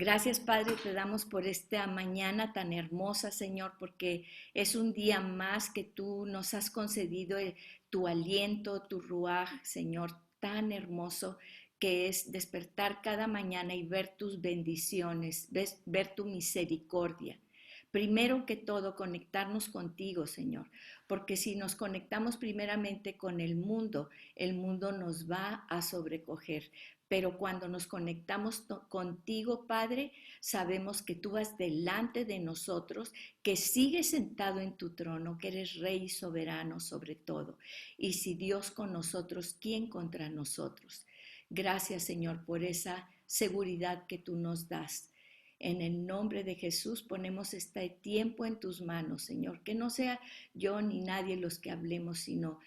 Gracias, Padre, te damos por esta mañana tan hermosa, Señor, porque es un día más que tú nos has concedido tu aliento, tu ruaj, Señor, tan hermoso que es despertar cada mañana y ver tus bendiciones, ver tu misericordia. Primero que todo, conectarnos contigo, Señor, porque si nos conectamos primeramente con el mundo nos va a sobrecoger. Pero cuando nos conectamos contigo, Padre, sabemos que tú vas delante de nosotros, que sigues sentado en tu trono, que eres Rey y soberano sobre todo. Y si Dios con nosotros, ¿quién contra nosotros? Gracias, Señor, por esa seguridad que tú nos das. En el nombre de Jesús ponemos este tiempo en tus manos, Señor, que no sea yo ni nadie los que hablemos, sino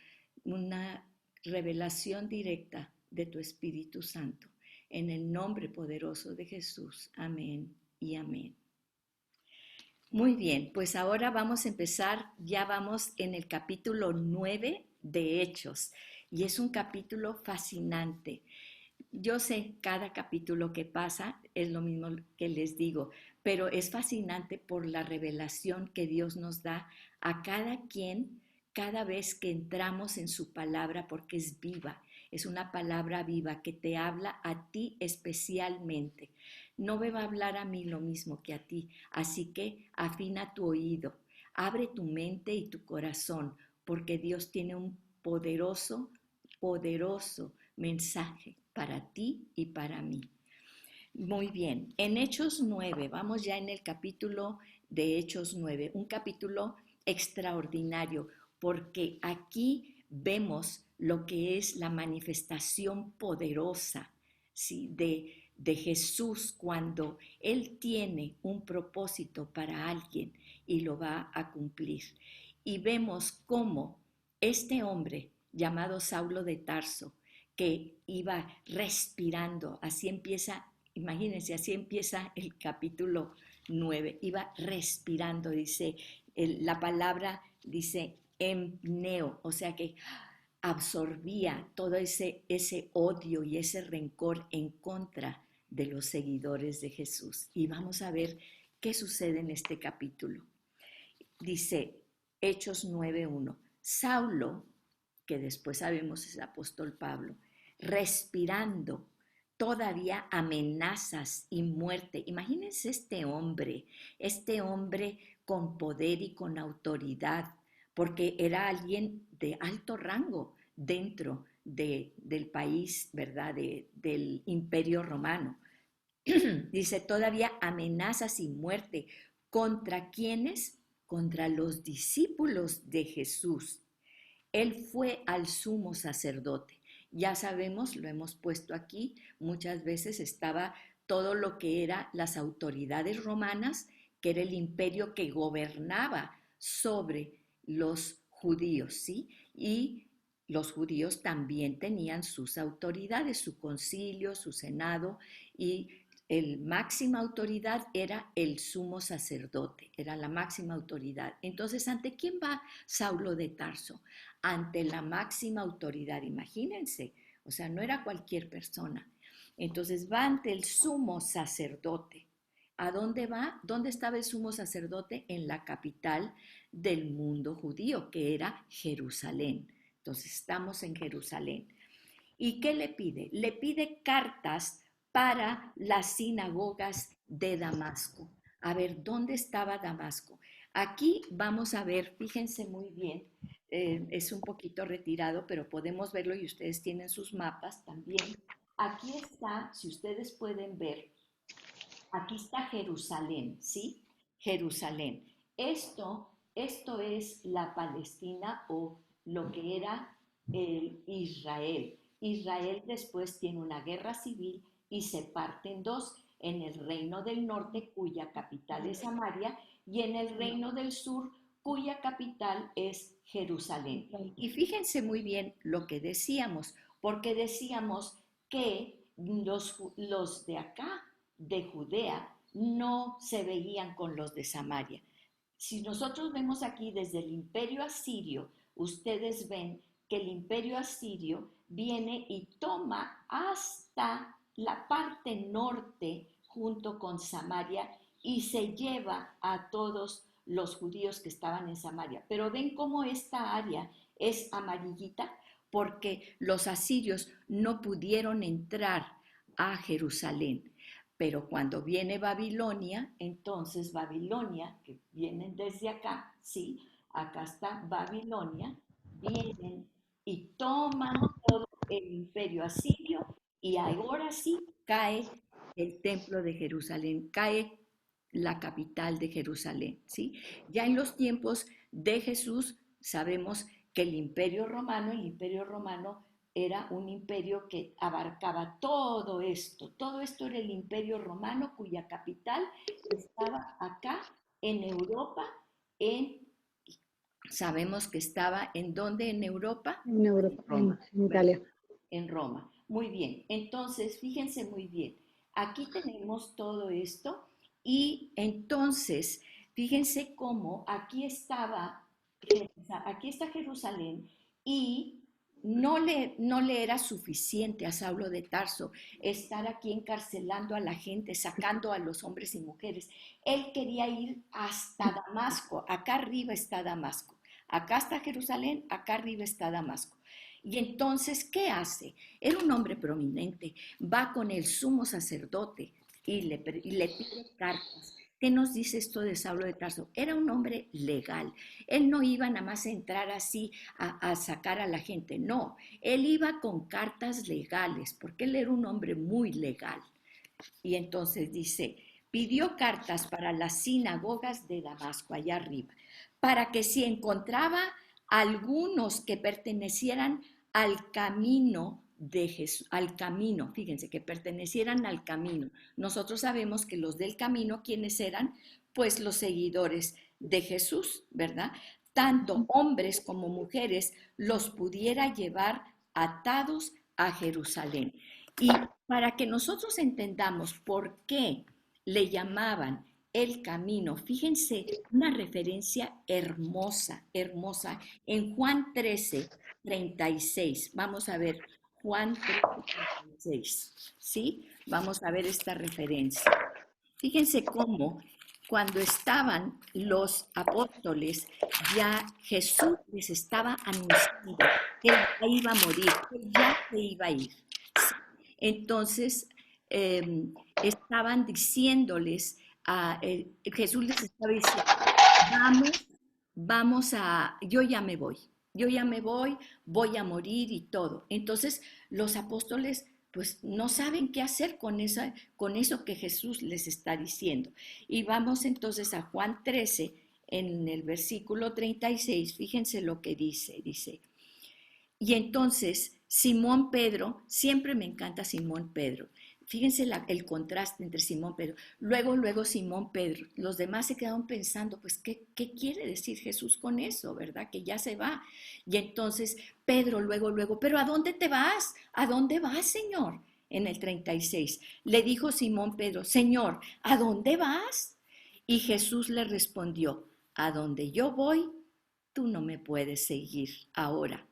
una revelación directa de tu Espíritu Santo. En el nombre poderoso de Jesús. Amén y amén. Muy bien, pues ahora vamos a empezar, ya vamos en el capítulo 9 de Hechos y es un capítulo fascinante. Yo sé, cada capítulo que pasa es lo mismo que les digo, pero es fascinante por la revelación que Dios nos da a cada quien cada vez que entramos en su palabra, porque es viva, es una palabra viva que te habla a ti especialmente. No me va a hablar a mí lo mismo que a ti, así que afina tu oído, abre tu mente y tu corazón, porque Dios tiene un poderoso mensaje para ti y para mí. Muy bien, en Hechos 9, vamos ya en el capítulo de Hechos 9, un capítulo extraordinario, porque aquí vemos lo que es la manifestación poderosa, ¿sí? de Jesús cuando Él tiene un propósito para alguien y lo va a cumplir. Y vemos cómo este hombre llamado Saulo de Tarso, que iba respirando, así empieza, imagínense, así empieza el capítulo 9, iba respirando, dice, la palabra dice empneo, o sea que absorbía todo ese odio y ese rencor en contra de los seguidores de Jesús. Y vamos a ver qué sucede en este capítulo. Dice Hechos 9:1, Saulo, que después sabemos es el apóstol Pablo, respirando todavía amenazas y muerte. Imagínense este hombre con poder y con autoridad, porque era alguien de alto rango dentro del país, ¿verdad? Del imperio romano. Dice, todavía amenazas y muerte. ¿Contra quiénes? Contra los discípulos de Jesús. Él fue al sumo sacerdote. Ya sabemos, lo hemos puesto aquí, muchas veces estaba todo lo que eran las autoridades romanas, que era el imperio que gobernaba sobre los judíos, ¿sí? Y los judíos también tenían sus autoridades, su concilio, su senado, y la máxima autoridad era el sumo sacerdote, era la máxima autoridad. Entonces, ¿ante quién va Saulo de Tarso? Ante la máxima autoridad, imagínense, o sea, no era cualquier persona. Entonces va ante el sumo sacerdote. ¿A dónde va? ¿Dónde estaba el sumo sacerdote? En la capital del mundo judío, que era Jerusalén. Entonces estamos en Jerusalén. ¿Y qué le pide? Le pide cartas para las sinagogas de Damasco. A ver, ¿dónde estaba Damasco? Aquí vamos a ver, fíjense muy bien, es un poquito retirado, pero podemos verlo y ustedes tienen sus mapas también. Aquí está, si ustedes pueden ver, aquí está Jerusalén, ¿sí? Jerusalén. Esto es la Palestina o lo que era el Israel. Israel después tiene una guerra civil y se parte en dos, en el reino del norte, cuya capital es Samaria, y en el reino del sur, cuya capital es Jerusalén. Y fíjense muy bien lo que decíamos, porque decíamos que los de acá, de Judea, no se veían con los de Samaria. Si nosotros vemos aquí desde el imperio asirio, ustedes ven que el imperio asirio viene y toma hasta la parte norte junto con Samaria y se lleva a todos los judíos que estaban en Samaria. Pero ven cómo esta área es amarillita porque los asirios no pudieron entrar a Jerusalén. Pero cuando viene Babilonia, entonces Babilonia, que vienen desde acá, sí, acá está Babilonia, vienen y toman todo el imperio asirio y ahora sí cae el templo de Jerusalén, cae la capital de Jerusalén, ¿sí? Ya en los tiempos de Jesús sabemos que el imperio romano era un imperio que abarcaba todo esto era el imperio romano cuya capital estaba acá en Europa, en, sabemos que estaba en dónde en Europa, En Europa, Roma, en ¿verdad? Italia. En Roma. Muy bien, entonces fíjense muy bien, aquí tenemos todo esto y entonces fíjense cómo aquí está Jerusalén y no le era suficiente a Saulo de Tarso estar aquí encarcelando a la gente, sacando a los hombres y mujeres. Él quería ir hasta Damasco, acá arriba está Damasco, acá está Jerusalén, acá arriba está Damasco. Y entonces, ¿qué hace? Era un hombre prominente, va con el sumo sacerdote y le pide cartas. ¿Qué nos dice esto de Saulo de Tarso? Era un hombre legal. Él no iba nada más a entrar así a sacar a la gente, no. Él iba con cartas legales, porque él era un hombre muy legal. Y entonces dice, pidió cartas para las sinagogas de Damasco, allá arriba, para que si encontraba algunos que pertenecieran al camino de Jesús, al camino, fíjense, que pertenecieran al camino. Nosotros sabemos que los del camino, ¿quiénes eran? Pues los seguidores de Jesús, ¿verdad? Tanto hombres como mujeres los pudiera llevar atados a Jerusalén. Y para que nosotros entendamos por qué le llamaban el camino, fíjense, una referencia hermosa, hermosa, en Juan 13:36. Vamos a ver, Juan 13:36, ¿sí? Vamos a ver esta referencia. Fíjense cómo cuando estaban los apóstoles, ya Jesús les estaba anunciando que él ya iba a morir, que ya se iba a ir. ¿Sí? Entonces, estaban diciéndoles, Jesús les estaba diciendo, vamos, yo ya me voy a morir y todo. Entonces, los apóstoles pues no saben qué hacer con eso que Jesús les está diciendo. Y vamos entonces a Juan 13, en el versículo 36, fíjense lo que dice, y entonces Simón Pedro, siempre me encanta Simón Pedro, fíjense el contraste entre Simón Pedro, luego Simón Pedro, los demás se quedaron pensando, pues, ¿qué quiere decir Jesús con eso, verdad? Que ya se va. Y entonces Pedro, luego, pero ¿a dónde te vas? ¿A dónde vas, Señor? En el 36, le dijo Simón Pedro, Señor, ¿a dónde vas? Y Jesús le respondió, a donde yo voy, tú no me puedes seguir ahora,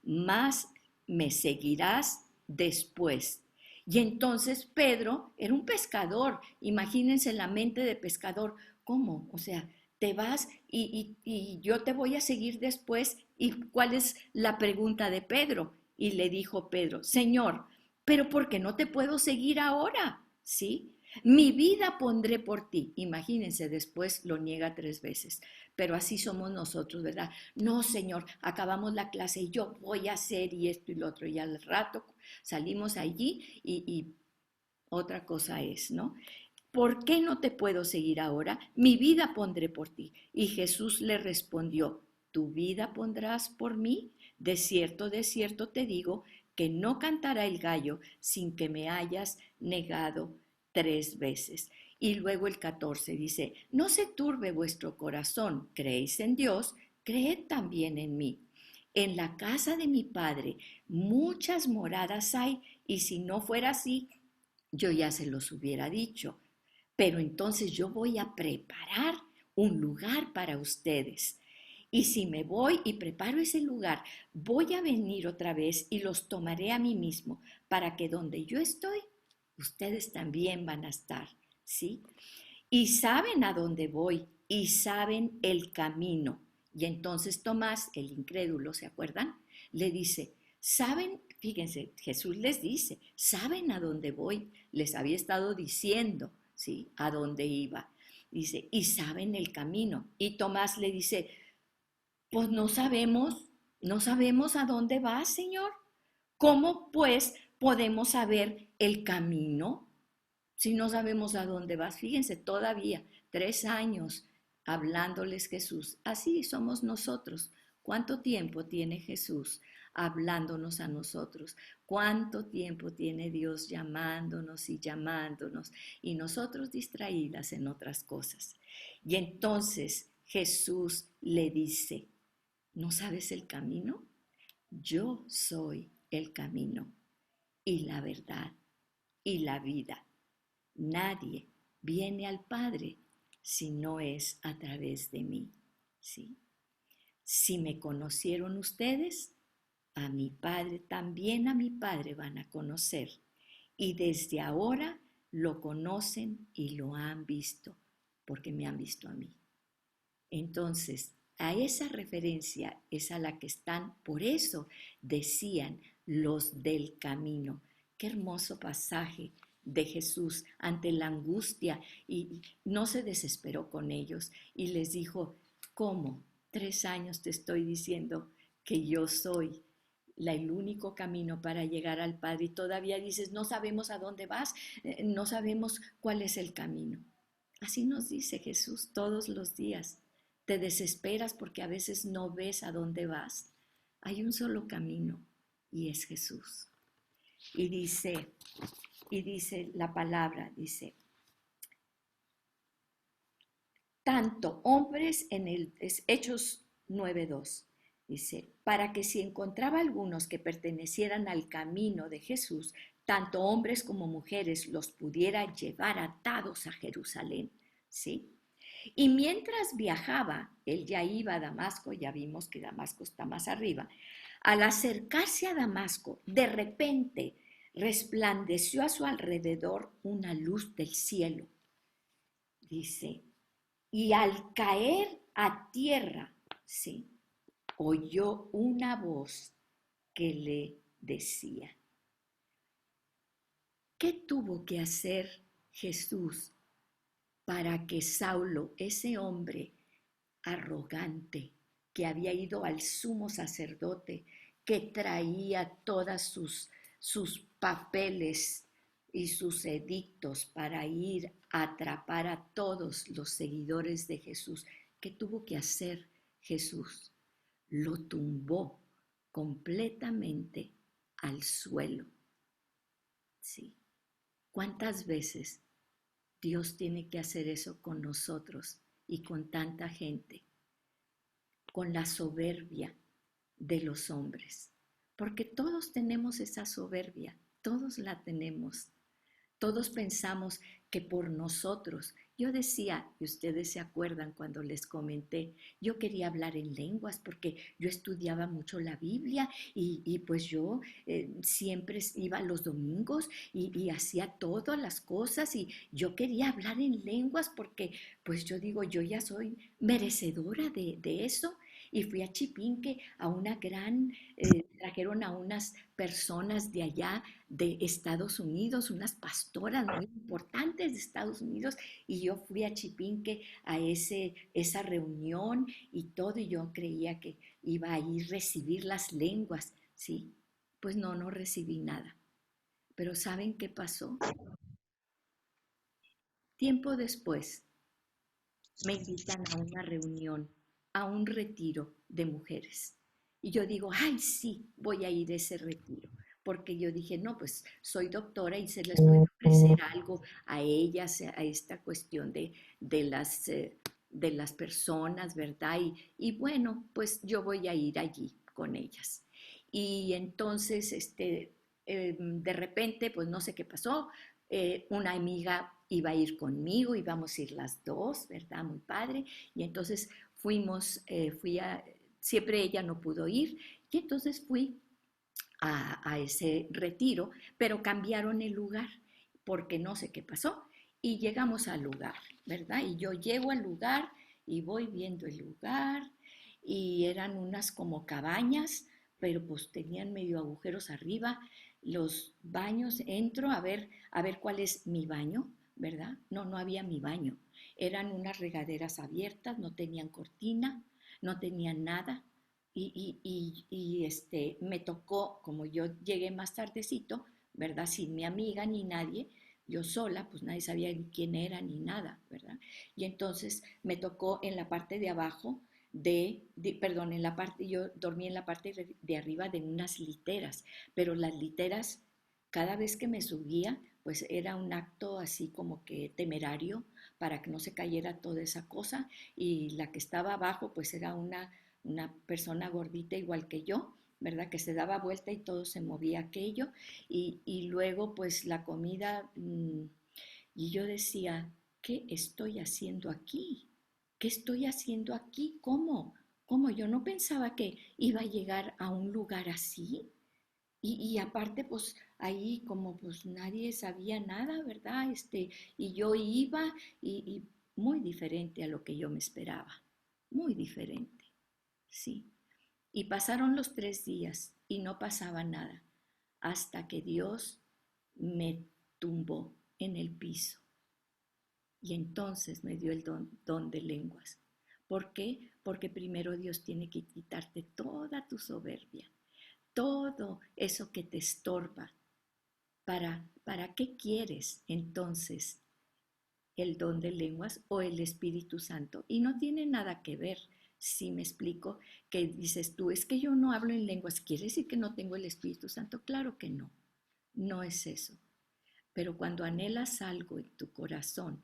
más me seguirás después. Y entonces Pedro era un pescador, imagínense la mente de pescador, ¿cómo? O sea, te vas y yo te voy a seguir después. ¿Y cuál es la pregunta de Pedro? Y le dijo Pedro, Señor, pero ¿por qué no te puedo seguir ahora? ¿Sí? Mi vida pondré por ti. Imagínense, después lo niega 3 veces. Pero así somos nosotros, ¿verdad? No, Señor, acabamos la clase y yo voy a hacer y esto y lo otro. Y al rato salimos allí y otra cosa es, ¿no? ¿Por qué no te puedo seguir ahora? Mi vida pondré por ti. Y Jesús le respondió, ¿tu vida pondrás por mí? De cierto te digo que no cantará el gallo sin que me hayas negado 3 veces. Y luego el 14 dice, no se turbe vuestro corazón, creéis en Dios, creed también en mí. En la casa de mi Padre muchas moradas hay, y si no fuera así, yo ya se los hubiera dicho. Pero entonces yo voy a preparar un lugar para ustedes. Y si me voy y preparo ese lugar, voy a venir otra vez y los tomaré a mí mismo, para que donde yo estoy, ustedes también van a estar, ¿sí? Y saben a dónde voy y saben el camino. Y entonces Tomás, el incrédulo, ¿se acuerdan? Le dice, ¿saben? Fíjense, Jesús les dice, ¿saben a dónde voy? Les había estado diciendo, ¿sí? A dónde iba. Dice, y saben el camino. Y Tomás le dice, pues no sabemos a dónde va, Señor. ¿Cómo pues podemos saber el camino si no sabemos a dónde vas? Fíjense, todavía 3 años hablándoles Jesús. Así somos nosotros. ¿Cuánto tiempo tiene Jesús hablándonos a nosotros? ¿Cuánto tiempo tiene Dios llamándonos y llamándonos? Y nosotros distraídas en otras cosas. Y entonces Jesús le dice, ¿no sabes el camino? Yo soy el camino y la verdad y la vida. Nadie viene al Padre si no es a través de mí. ¿Sí? Si me conocieron ustedes, a mi Padre, también a mi Padre van a conocer. Y desde ahora lo conocen y lo han visto, porque me han visto a mí. Entonces, a esa referencia es a la que están, por eso decían los del camino. Qué hermoso pasaje de Jesús ante la angustia, y no se desesperó con ellos y les dijo, ¿cómo? 3 años te estoy diciendo que yo soy el único camino para llegar al Padre y todavía dices, no sabemos a dónde vas, no sabemos cuál es el camino. Así nos dice Jesús todos los días. Te desesperas porque a veces no ves a dónde vas. Hay un solo camino y es Jesús. Y dice la palabra, dice, tanto hombres en Hechos 9:2, dice, para que si encontraba algunos que pertenecieran al camino de Jesús, tanto hombres como mujeres los pudiera llevar atados a Jerusalén, ¿sí? Y mientras viajaba, él ya iba a Damasco, ya vimos que Damasco está más arriba. Al acercarse a Damasco, de repente resplandeció a su alrededor una luz del cielo, dice, y al caer a tierra, sí, oyó una voz que le decía, ¿qué tuvo que hacer Jesús para que Saulo, ese hombre arrogante que había ido al sumo sacerdote, que traía todas sus papeles y sus edictos para ir a atrapar a todos los seguidores de Jesús? ¿Qué tuvo que hacer Jesús? Lo tumbó completamente al suelo. Sí. ¿Cuántas veces Dios tiene que hacer eso con nosotros y con tanta gente? Con la soberbia de los hombres, porque todos tenemos esa soberbia, todos la tenemos, todos pensamos que por nosotros, yo decía, y ustedes se acuerdan cuando les comenté, yo quería hablar en lenguas porque yo estudiaba mucho la Biblia y pues yo siempre iba los domingos y hacía todas las cosas y yo quería hablar en lenguas porque pues yo digo, yo ya soy merecedora de eso. Y fui a Chipinque a una trajeron a unas personas de allá de Estados Unidos, unas pastoras muy importantes de Estados Unidos, y yo fui a Chipinque a esa reunión y todo, y yo creía que iba a ir a recibir las lenguas, ¿sí? Pues no recibí nada. Pero ¿saben qué pasó? Tiempo después me invitan a una reunión, a un retiro de mujeres. Y yo digo, ay, sí, voy a ir a ese retiro. Porque yo dije, no, pues soy doctora y se les puede ofrecer algo a ellas, a esta cuestión de las personas, ¿verdad? Y bueno, pues yo voy a ir allí con ellas. Y entonces, de repente, pues no sé qué pasó, una amiga iba a ir conmigo, íbamos a ir las dos, ¿verdad? Muy padre. Y entonces siempre ella no pudo ir, y entonces fui a ese retiro, pero cambiaron el lugar. porque no sé qué pasó. Y llegamos al lugar, ¿verdad? Y yo llego al lugar y voy viendo el lugar y eran unas como cabañas, pero pues tenían medio agujeros arriba. Los baños, entro a ver cuál es mi baño, ¿verdad? No, no había mi baño. Eran unas regaderas abiertas, no tenían cortina, no tenían nada. Me tocó, como yo llegué más tardecito, ¿verdad? Sin mi amiga ni nadie, yo sola, pues nadie sabía quién era ni nada, ¿verdad? Y entonces me tocó en la parte de abajo perdón, yo dormí en la parte de arriba de unas literas, pero las literas, cada vez que me subía, pues era un acto así como que temerario para que no se cayera toda esa cosa, y la que estaba abajo, pues era una persona gordita igual que yo, ¿verdad? Que se daba vuelta y todo se movía aquello, y luego pues la comida, y yo decía, ¿qué estoy haciendo aquí? ¿Qué estoy haciendo aquí? ¿Cómo? ¿Cómo? Yo no pensaba que iba a llegar a un lugar así. Y aparte, pues ahí como pues nadie sabía nada, ¿verdad? Y yo iba y muy diferente a lo que yo me esperaba. Muy diferente, sí. Y pasaron los 3 días y no pasaba nada hasta que Dios me tumbó en el piso y entonces me dio el don de lenguas. ¿Por qué? Porque primero Dios tiene que quitarte toda tu soberbia, todo eso que te estorba. ¿Para qué quieres entonces el don de lenguas o el Espíritu Santo? Y no tiene nada que ver, si me explico, que dices tú, es que yo no hablo en lenguas, ¿quiere decir que no tengo el Espíritu Santo? Claro que no, no es eso. Pero cuando anhelas algo en tu corazón,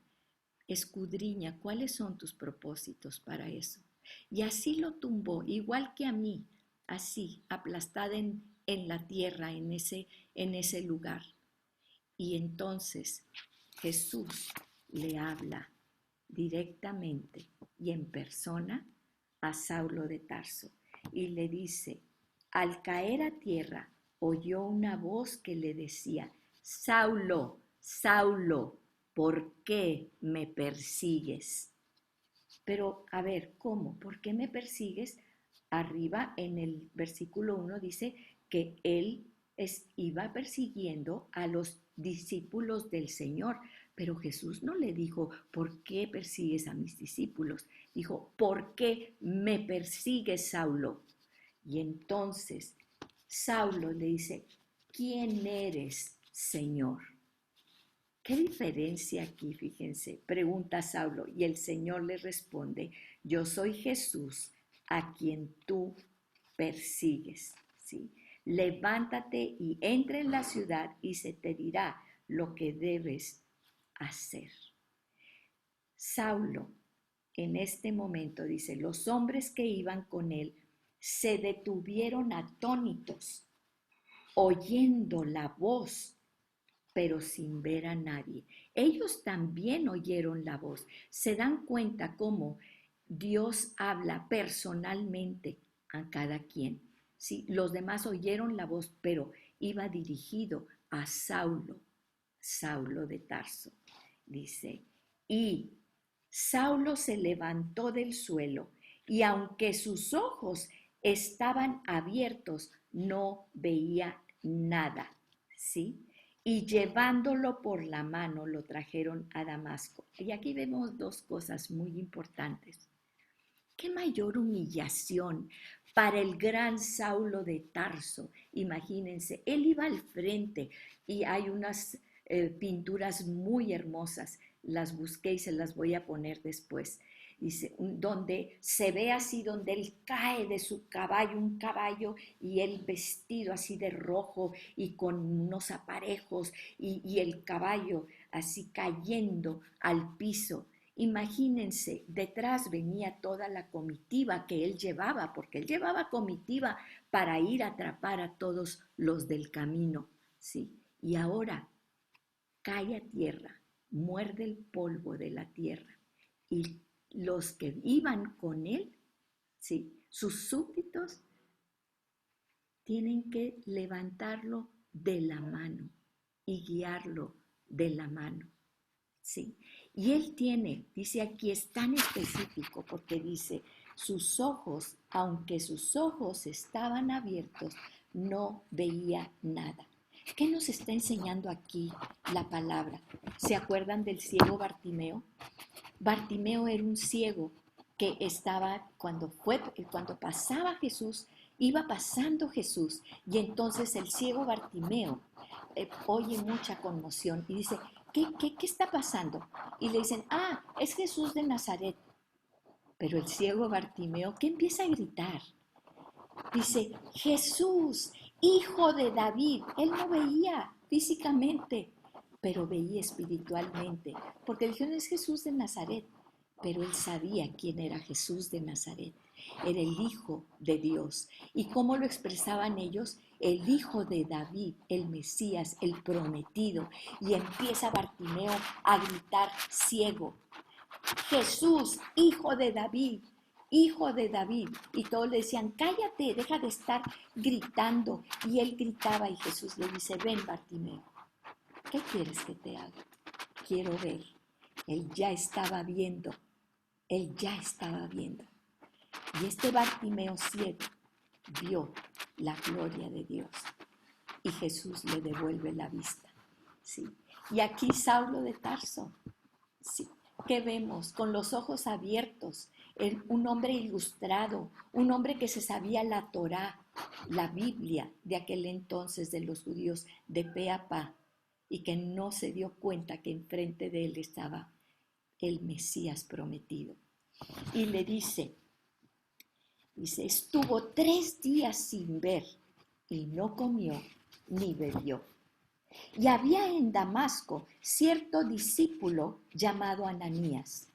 escudriña cuáles son tus propósitos para eso. Y así lo tumbó, igual que a mí, así, aplastada en la tierra, en ese lugar. Y entonces Jesús le habla directamente y en persona a Saulo de Tarso y le dice, al caer a tierra, oyó una voz que le decía, Saulo, Saulo, ¿por qué me persigues? Pero a ver, ¿cómo? ¿Por qué me persigues? Arriba en el versículo 1 dice que él iba persiguiendo a los discípulos del Señor, pero Jesús no le dijo, ¿por qué persigues a mis discípulos? Dijo, ¿por qué me persigues, Saulo? Y entonces Saulo le dice, ¿quién eres, Señor? ¿Qué diferencia aquí? Fíjense, pregunta Saulo y el Señor le responde, yo soy Jesús a quien tú persigues, ¿sí? Levántate y entra en la ciudad y se te dirá lo que debes hacer. Saulo, en este momento, dice, los hombres que iban con él se detuvieron atónitos, oyendo la voz pero sin ver a nadie. Ellos también oyeron la voz. Se dan cuenta cómo Dios habla personalmente a cada quien. ¿Sí? Los demás oyeron la voz, pero iba dirigido a Saulo, Saulo de Tarso. Dice, y Saulo se levantó del suelo y aunque sus ojos estaban abiertos, no veía nada. ¿Sí? Y llevándolo por la mano lo trajeron a Damasco. Y aquí vemos dos cosas muy importantes. ¿Qué mayor humillación para el gran Saulo de Tarso? Imagínense, él iba al frente y hay unas pinturas muy hermosas, las busqué y se las voy a poner después. Dice, donde se ve así, donde él cae de su caballo, un caballo, y él vestido así de rojo y con unos aparejos, y el caballo así cayendo al piso. Imagínense, detrás venía toda la comitiva que él llevaba, porque él llevaba comitiva para ir a atrapar a todos los del camino, ¿sí? Y ahora cae a tierra, muerde el polvo de la tierra y los que iban con él, ¿sí? Sus súbditos tienen que levantarlo de la mano y guiarlo de la mano. ¿Sí? Y él tiene, dice aquí, es tan específico porque dice, sus ojos, aunque sus ojos estaban abiertos, no veía nada. ¿Qué nos está enseñando aquí la palabra? ¿Se acuerdan del ciego Bartimeo? Bartimeo era un ciego que estaba, cuando pasaba Jesús, iba pasando Jesús, y entonces el ciego Bartimeo oye mucha conmoción y dice, ¿qué está pasando? Y le dicen, es Jesús de Nazaret. Pero el ciego Bartimeo, ¿qué empieza a gritar? Dice, Jesús, hijo de David. Él no veía físicamente, pero veía espiritualmente, porque dijeron, es Jesús de Nazaret. Pero él sabía quién era Jesús de Nazaret. Era el Hijo de Dios. ¿Y cómo lo expresaban ellos? El Hijo de David, el Mesías, el prometido. Y empieza Bartimeo a gritar ciego, Jesús, hijo de David, hijo de David. Y todos le decían, cállate, deja de estar gritando. Y él gritaba y Jesús le dice, ven Bartimeo, ¿qué quieres que te haga? Quiero ver. Él ya estaba viendo, él ya estaba viendo. Y este Bartimeo ciego vio la gloria de Dios. Y Jesús le devuelve la vista. ¿Sí? Y aquí Saulo de Tarso, ¿sí? ¿Qué vemos? Con los ojos abiertos, un hombre ilustrado, un hombre que se sabía la Torá, la Biblia de aquel entonces de los judíos de pe a pa, y que no se dio cuenta que enfrente de él estaba el Mesías prometido. Y le dice, estuvo 3 días sin ver y no comió ni bebió. Y había en Damasco cierto discípulo llamado Ananías.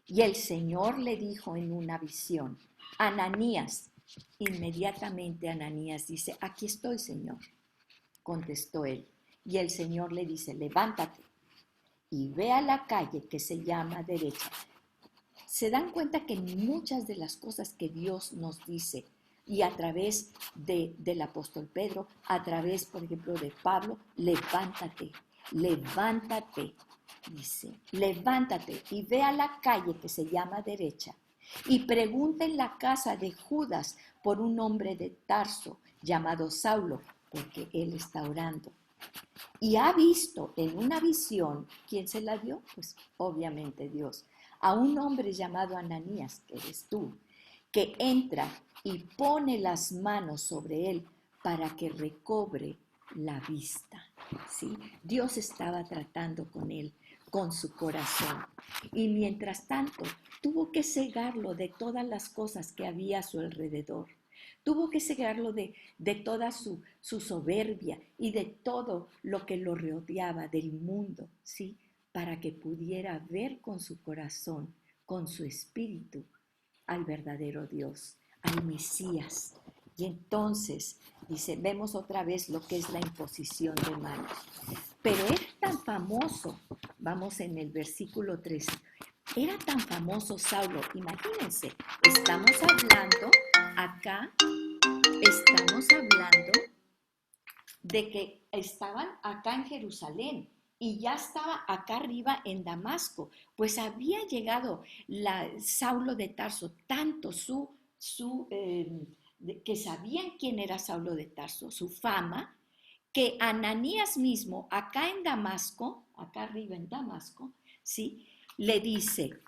Y el Señor le dijo en una visión, Ananías. Inmediatamente Ananías dice, aquí estoy, Señor. Contestó él. Y el Señor le dice, levántate y ve a la calle que se llama derecha. Se dan cuenta que muchas de las cosas que Dios nos dice, y a través del apóstol Pedro, a través, por ejemplo, de Pablo, levántate, dice, levántate y ve a la calle que se llama derecha y pregunta en la casa de Judas por un hombre de Tarso llamado Saulo, porque él está orando. Y ha visto en una visión, ¿quién se la dio? Pues obviamente Dios, a un hombre llamado Ananías, que eres tú, que entra y pone las manos sobre él para que recobre la vista. ¿Sí? Dios estaba tratando con él, con su corazón. Y mientras tanto, tuvo que cegarlo de todas las cosas que había a su alrededor. Tuvo que cegarlo de toda su soberbia y de todo lo que lo rodeaba del mundo, ¿sí? Para que pudiera ver con su corazón, con su espíritu, al verdadero Dios, al Mesías. Y entonces, dice, vemos otra vez lo que es la imposición de manos. Pero es tan famoso, vamos en el versículo 3, era tan famoso Saulo, imagínense, estamos hablando de que estaban acá en Jerusalén y ya estaba acá arriba en Damasco, pues había llegado Saulo de Tarso, tanto que sabían quién era Saulo de Tarso, su fama, que Ananías mismo, acá en Damasco, acá arriba en Damasco, ¿sí? Le dice,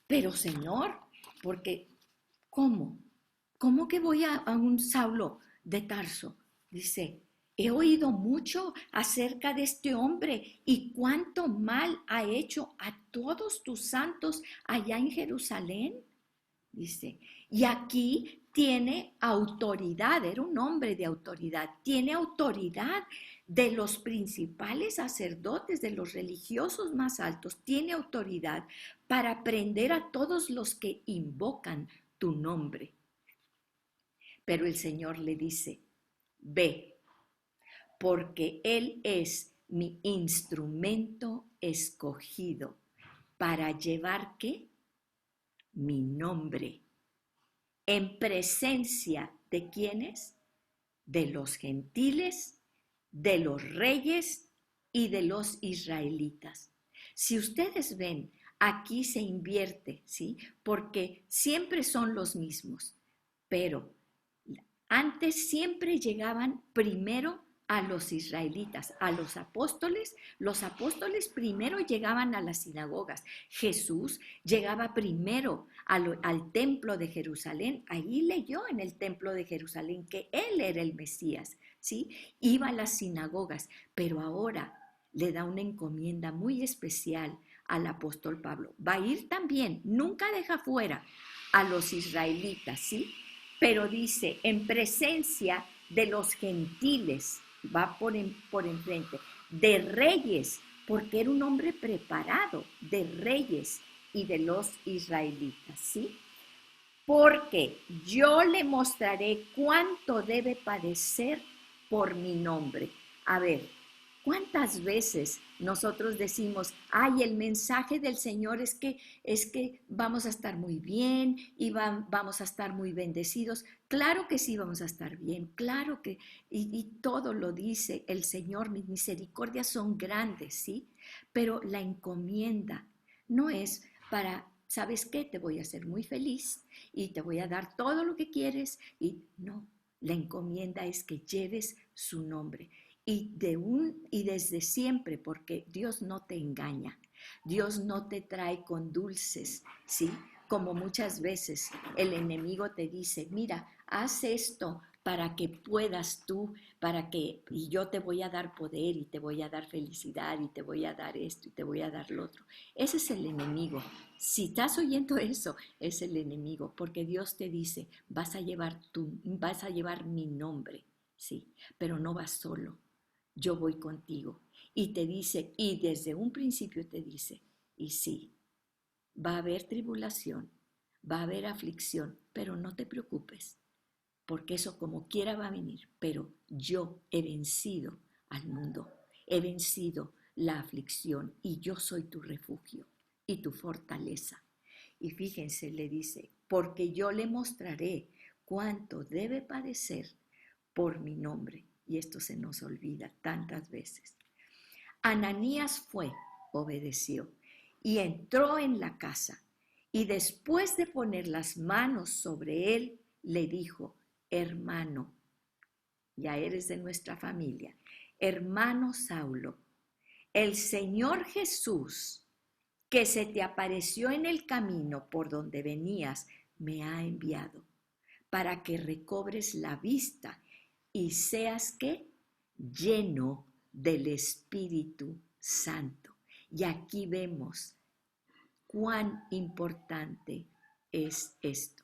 pero Señor, porque, ¿cómo? ¿Cómo que voy a un Saulo de Tarso? Dice, he oído mucho acerca de este hombre y cuánto mal ha hecho a todos tus santos allá en Jerusalén. Dice, y aquí tiene autoridad, era un hombre de autoridad, tiene autoridad de los principales sacerdotes, de los religiosos más altos, tiene autoridad para prender a todos los que invocan tu nombre. Pero el Señor le dice, ve, porque Él es mi instrumento escogido para llevar, ¿qué? Mi nombre. ¿En presencia de quiénes? De los gentiles, de los reyes y de los israelitas. Si ustedes ven, aquí se invierte, ¿sí? Porque siempre son los mismos, pero antes siempre llegaban primero a los israelitas, a los apóstoles primero llegaban a las sinagogas, Jesús llegaba primero al templo de Jerusalén, ahí leyó en el templo de Jerusalén que él era el Mesías, ¿sí? Iba a las sinagogas, pero ahora le da una encomienda muy especial al apóstol Pablo. Va a ir también, nunca deja fuera a los israelitas, ¿sí? Pero dice, en presencia de los gentiles, va por enfrente, de reyes, porque era un hombre preparado, de reyes y de los israelitas, ¿sí? Porque yo le mostraré cuánto debe padecer por mi nombre. A ver, ¿cuántas veces nosotros decimos, ay, el mensaje del Señor es que vamos a estar muy bien y vamos a estar muy bendecidos? Claro que sí vamos a estar bien, claro que, y todo lo dice el Señor, mis misericordias son grandes, ¿sí? Pero la encomienda no es para, ¿sabes qué? Te voy a hacer muy feliz y te voy a dar todo lo que quieres. Y no, la encomienda es que lleves su nombre. Y desde siempre, porque Dios no te engaña, Dios no te trae con dulces, ¿sí? Como muchas veces el enemigo te dice, mira, haz esto para que puedas tú, y yo te voy a dar poder y te voy a dar felicidad y te voy a dar esto y te voy a dar lo otro. Ese es el enemigo. Si estás oyendo eso, es el enemigo, porque Dios te dice, vas a llevar mi nombre, ¿sí? Pero no vas solo, yo voy contigo. Y te dice, y desde un principio te dice, y sí, va a haber tribulación, va a haber aflicción, pero no te preocupes, porque eso como quiera va a venir, pero yo he vencido al mundo, he vencido la aflicción y yo soy tu refugio y tu fortaleza. Y fíjense, le dice, porque yo le mostraré cuánto debe padecer por mi nombre. Y esto se nos olvida tantas veces. Ananías fue, obedeció, y entró en la casa. Y después de poner las manos sobre él, le dijo, hermano, ya eres de nuestra familia, hermano Saulo, el Señor Jesús, que se te apareció en el camino por donde venías, me ha enviado para que recobres la vista y seas ¿qué? Lleno del Espíritu Santo. Y aquí vemos cuán importante es esto,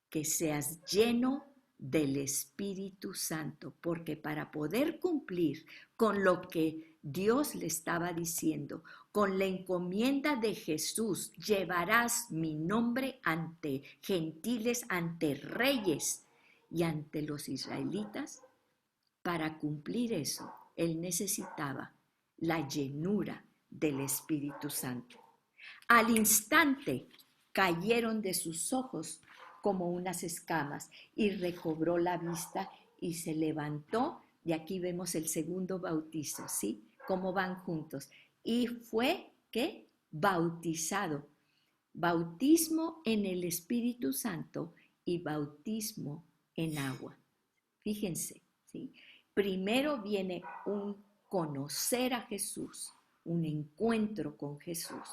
que seas lleno del Espíritu Santo, porque para poder cumplir con lo que Dios le estaba diciendo, con la encomienda de Jesús, llevarás mi nombre ante gentiles, ante reyes y ante los israelitas. Para cumplir eso, él necesitaba la llenura del Espíritu Santo. Al instante cayeron de sus ojos como unas escamas y recobró la vista y se levantó. Y aquí vemos el segundo bautizo, ¿sí? Cómo van juntos. Y fue, ¿qué? Bautizado. Bautismo en el Espíritu Santo y bautismo en agua. Fíjense, ¿sí? Primero viene un conocer a Jesús, un encuentro con Jesús.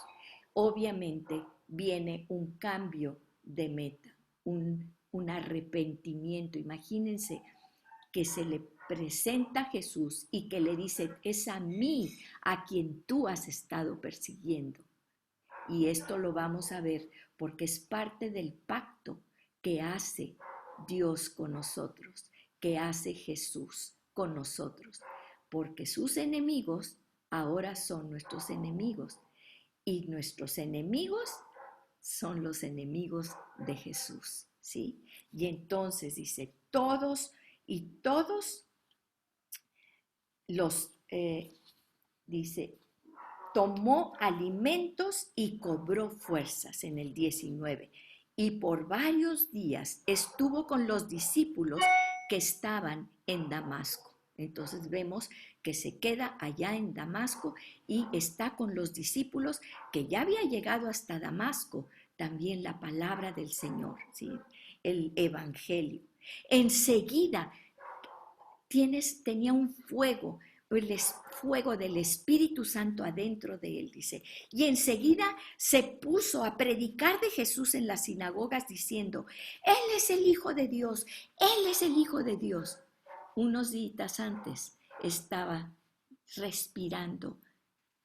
Obviamente viene un cambio de meta, un arrepentimiento. Imagínense que se le presenta a Jesús y que le dice, es a mí a quien tú has estado persiguiendo. Y esto lo vamos a ver porque es parte del pacto que hace Dios con nosotros, que hace Jesús con nosotros, porque sus enemigos ahora son nuestros enemigos y nuestros enemigos son los enemigos de Jesús, ¿sí? Y entonces dice, todos los, dice, tomó alimentos y cobró fuerzas en el 19. Y por varios días estuvo con los discípulos que estaban en Damasco. Entonces vemos que se queda allá en Damasco y está con los discípulos, que ya había llegado hasta Damasco también la palabra del Señor, ¿sí? El Evangelio. Enseguida tenía un fuego, fuego del Espíritu Santo adentro de él, dice. Y enseguida se puso a predicar de Jesús en las sinagogas diciendo, Él es el Hijo de Dios, Él es el Hijo de Dios. Unos días antes estaba respirando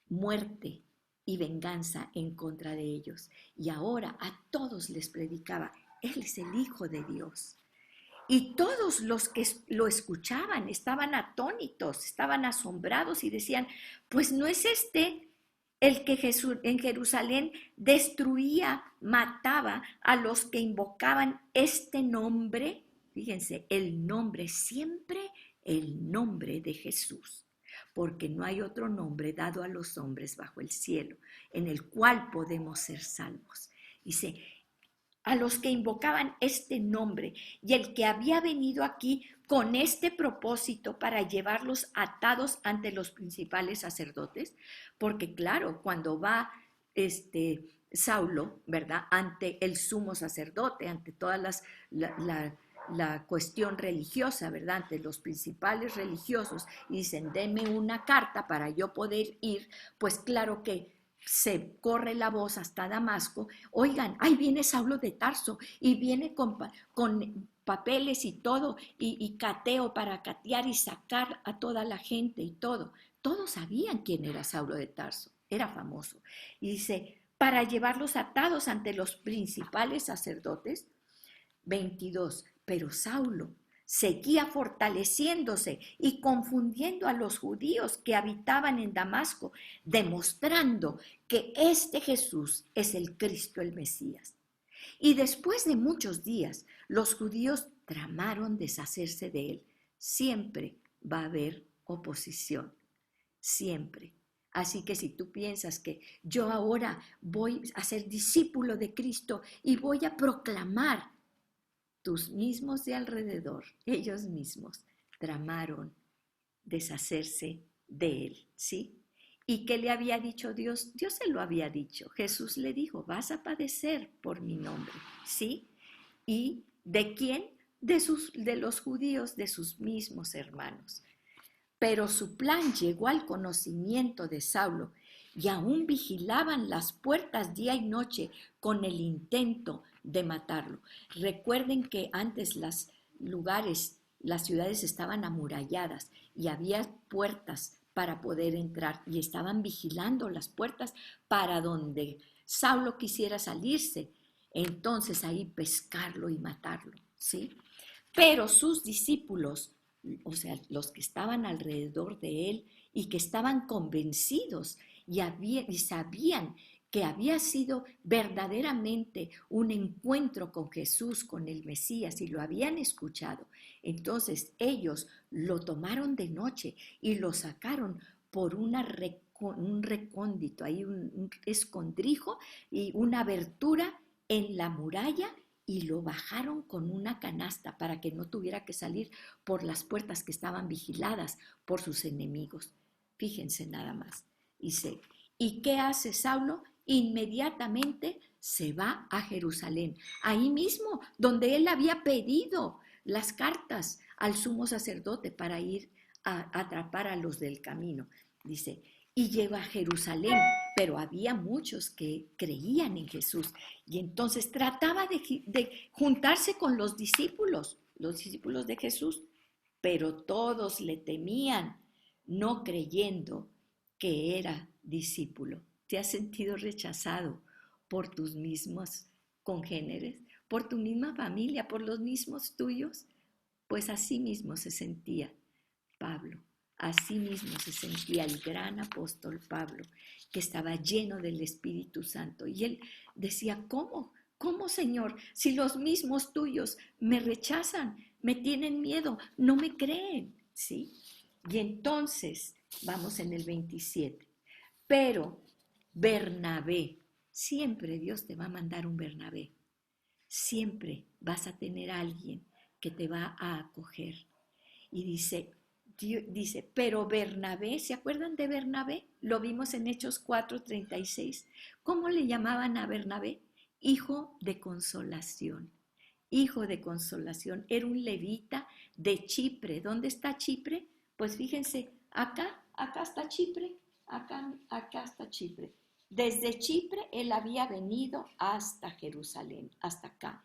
muerte y venganza en contra de ellos. Y ahora a todos les predicaba, Él es el Hijo de Dios. Y todos los que lo escuchaban estaban atónitos, estaban asombrados y decían, pues no es este el que Jesús en Jerusalén destruía, mataba a los que invocaban este nombre. Fíjense, el nombre, siempre el nombre de Jesús, porque no hay otro nombre dado a los hombres bajo el cielo en el cual podemos ser salvos. Dice, a los que invocaban este nombre, y el que había venido aquí con este propósito para llevarlos atados ante los principales sacerdotes, porque claro, cuando va Saulo, ¿verdad? Ante el sumo sacerdote, ante todas la cuestión religiosa, ¿verdad? Ante los principales religiosos, y dicen, denme una carta para yo poder ir, pues claro que se corre la voz hasta Damasco, oigan, ahí viene Saulo de Tarso y viene con papeles y todo, y cateo para catear y sacar a toda la gente y todo. Todos sabían quién era Saulo de Tarso, era famoso. Y dice, para llevarlos atados ante los principales sacerdotes. 22. Pero Saulo seguía fortaleciéndose y confundiendo a los judíos que habitaban en Damasco, demostrando que este Jesús es el Cristo, el Mesías. Y después de muchos días, los judíos tramaron deshacerse de él. Siempre va a haber oposición, siempre. Así que si tú piensas que yo ahora voy a ser discípulo de Cristo y voy a proclamar, tus mismos de alrededor, ellos mismos, tramaron deshacerse de él, ¿sí? ¿Y qué le había dicho Dios? Dios se lo había dicho. Jesús le dijo, vas a padecer por mi nombre, ¿sí? ¿Y de quién? De los judíos, de sus mismos hermanos. Pero su plan llegó al conocimiento de Saulo y aún vigilaban las puertas día y noche con el intento de matarlo. Recuerden que antes las ciudades estaban amuralladas y había puertas para poder entrar y estaban vigilando las puertas para donde Saulo quisiera salirse, entonces ahí pescarlo y matarlo, ¿sí? Pero sus discípulos, o sea, los que estaban alrededor de él y que estaban convencidos y sabían que había sido verdaderamente un encuentro con Jesús, con el Mesías, y lo habían escuchado. Entonces ellos lo tomaron de noche y lo sacaron por un recóndito, ahí un escondrijo y una abertura en la muralla, y lo bajaron con una canasta para que no tuviera que salir por las puertas que estaban vigiladas por sus enemigos. Fíjense nada más. Dice, ¿y qué hace Saulo? Inmediatamente se va a Jerusalén, ahí mismo donde él había pedido las cartas al sumo sacerdote para ir a atrapar a los del camino. Dice, y llega a Jerusalén, pero había muchos que creían en Jesús y entonces trataba de juntarse con los discípulos de Jesús, pero todos le temían, no creyendo que era discípulo. ¿Te has sentido rechazado por tus mismos congéneres, por tu misma familia, por los mismos tuyos? Pues así mismo se sentía Pablo. Así mismo se sentía el gran apóstol Pablo, que estaba lleno del Espíritu Santo. Y él decía, ¿cómo? ¿Cómo, Señor? Si los mismos tuyos me rechazan, me tienen miedo, no me creen, ¿sí? Y entonces, vamos en el 27. Pero Bernabé, siempre Dios te va a mandar un Bernabé. Siempre vas a tener a alguien que te va a acoger. Y dice, dice, pero Bernabé, ¿se acuerdan de Bernabé? Lo vimos en Hechos 4:36. ¿Cómo le llamaban a Bernabé? Hijo de consolación. Hijo de consolación. Era un levita de Chipre. ¿Dónde está Chipre? Pues fíjense, acá está Chipre, acá está Chipre. Desde Chipre él había venido hasta Jerusalén, hasta acá.